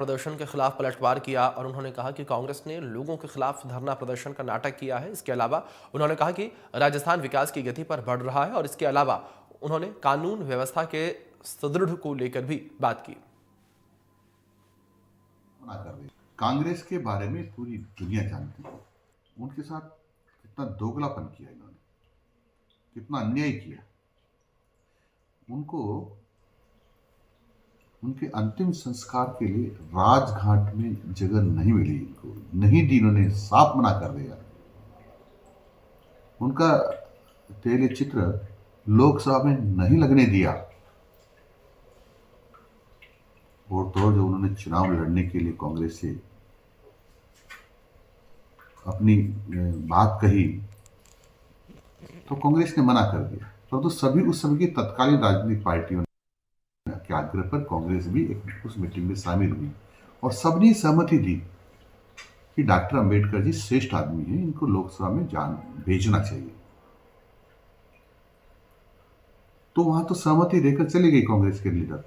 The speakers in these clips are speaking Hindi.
प्रदर्शन के खिलाफ पलटवार किया और उन्होंने कहा कि कांग्रेस ने लोगों के खिलाफ धरना प्रदर्शन का नाटक किया है। इसके अलावा उन्होंने कहा कि राजस्थान विकास की गति पर बढ़ रहा है और इसके अलावा उन्होंने कानून व्यवस्था के सुदृढ़ को लेकर भी बात की। कांग्रेस के बारे में पूरी दुनिया जानती है, उनके साथ कितना दोगलापन किया इन्होंने, कितना अन्याय किया। उनको उनके अंतिम संस्कार के लिए राजघाट में जगह नहीं मिली, इनको नहीं दी, इन्होंने साफ मना कर दिया। उनका तेल चित्र लोकसभा में नहीं लगने दिया और तो जो उन्होंने चुनाव लड़ने के लिए कांग्रेस से अपनी बात कही तो कांग्रेस ने मना कर दिया। परंतु सभी उस समय की तत्कालीन राजनीतिक पार्टियों के आग्रह पर कांग्रेस भी उस मीटिंग में शामिल हुई और सबने सहमति दी कि डॉक्टर अंबेडकर जी श्रेष्ठ आदमी हैं, इनको लोकसभा में भेजना चाहिए। तो वहां तो सहमति देकर चली गई कांग्रेस के लीडर,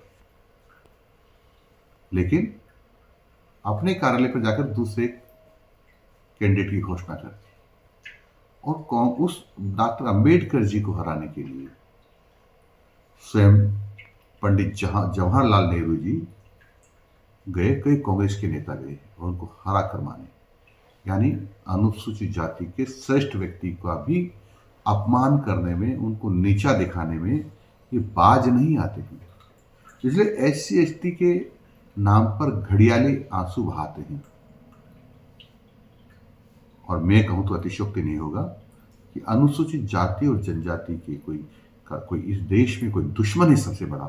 लेकिन अपने कार्यालय पर जाकर दूसरे कैंडिडेट की घोषणा कर दी और उस डॉक्टर अंबेडकर जी को हराने के लिए स्वयं पंडित जवाहरलाल नेहरू जी गए, कई कांग्रेस के नेता गए और उनको हरा कर माने। यानी अनुसूचित जाति के श्रेष्ठ व्यक्ति का भी अपमान करने में, उनको नीचा दिखाने में ये बाज नहीं आते हैं। इसलिए SC/ST के नाम पर घड़ियाली आंसू बहाते हैं। और मैं कहूं तो अतिशयोक्ति नहीं होगा कि अनुसूचित जाति और जनजाति के कोई इस देश में कोई दुश्मन है सबसे बड़ा,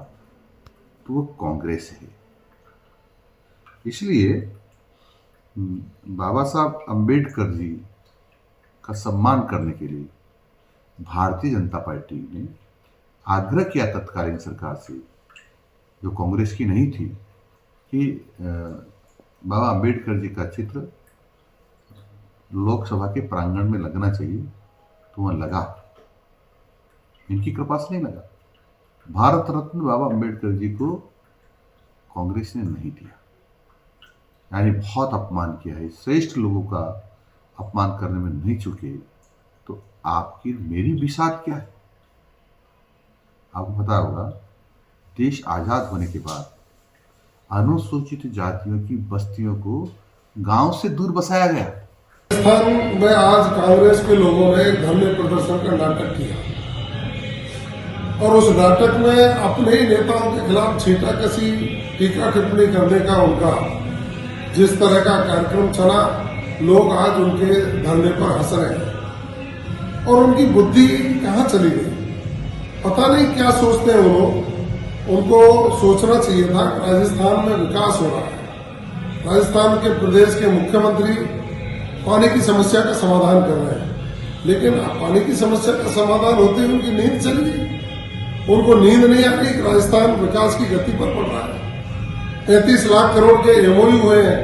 तो वो कांग्रेस है। इसलिए बाबा साहब अंबेडकर जी का सम्मान करने के लिए भारतीय जनता पार्टी ने आग्रह किया तत्कालीन सरकार से, जो कांग्रेस की नहीं थी, कि बाबा अंबेडकर जी का चित्र लोकसभा के प्रांगण में लगना चाहिए। तो वह लगा, इनकी कृपा से नहीं लगा। भारत रत्न बाबा अंबेडकर जी को कांग्रेस ने नहीं दिया, यानी बहुत अपमान किया है। श्रेष्ठ लोगों का अपमान करने में नहीं चुके, तो आपकी मेरी बिसात क्या है? आपको पता होगा, देश आजाद होने के बाद अनुसूचित जातियों की बस्तियों को गांव से दूर बसाया गया। राजस्थान में आज कांग्रेस के लोगों ने धरने प्रदर्शन का नाटक किया और उस नाटक में अपने ही नेताओं के खिलाफ छींटाकशी, टीका टिप्पणी करने का उनका जिस तरह का कार्यक्रम चला, लोग आज उनके धरने पर हंस रहे हैं। और उनकी बुद्धि कहाँ चली गई, पता नहीं क्या सोचते हैं वो लोग। उनको सोचना चाहिए था राजस्थान में विकास हो रहा है। राजस्थान के प्रदेश के मुख्यमंत्री पानी की समस्या का समाधान कर रहे हैं, लेकिन पानी की समस्या का समाधान होते ही उनकी नींद चली गई। उनको नींद नहीं आ रही कि राजस्थान विकास की गति पर बढ़ रहा है। 33 लाख करोड़ के MOU हुए हैं।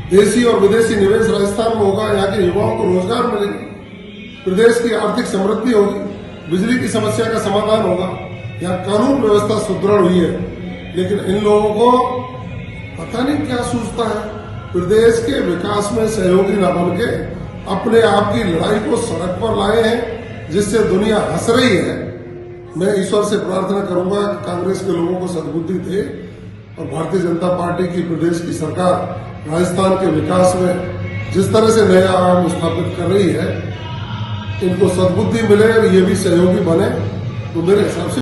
देशी और विदेशी निवेश राजस्थान में होगा, यहाँ के युवाओं को रोजगार मिलेगा, प्रदेश की आर्थिक समृद्धि होगी, बिजली की समस्या का समाधान होगा, यहाँ कानून व्यवस्था सुदृढ़ हुई है। लेकिन इन लोगों को पता नहीं क्या सूझता है, प्रदेश के विकास में सहयोगी न बन के अपने आप की लड़ाई को सड़क पर लाए हैं, जिससे दुनिया हंस रही है। मैं ईश्वर से प्रार्थना करूंगा कि कांग्रेस के लोगों को सद्बुद्धि दे और भारतीय जनता पार्टी की प्रदेश की सरकार राजस्थान के विकास में जिस तरह से नया आयाम स्थापित कर रही है, इनको सद्बुद्धि मिले और ये भी सहयोगी बने, तो मेरे हिसाब से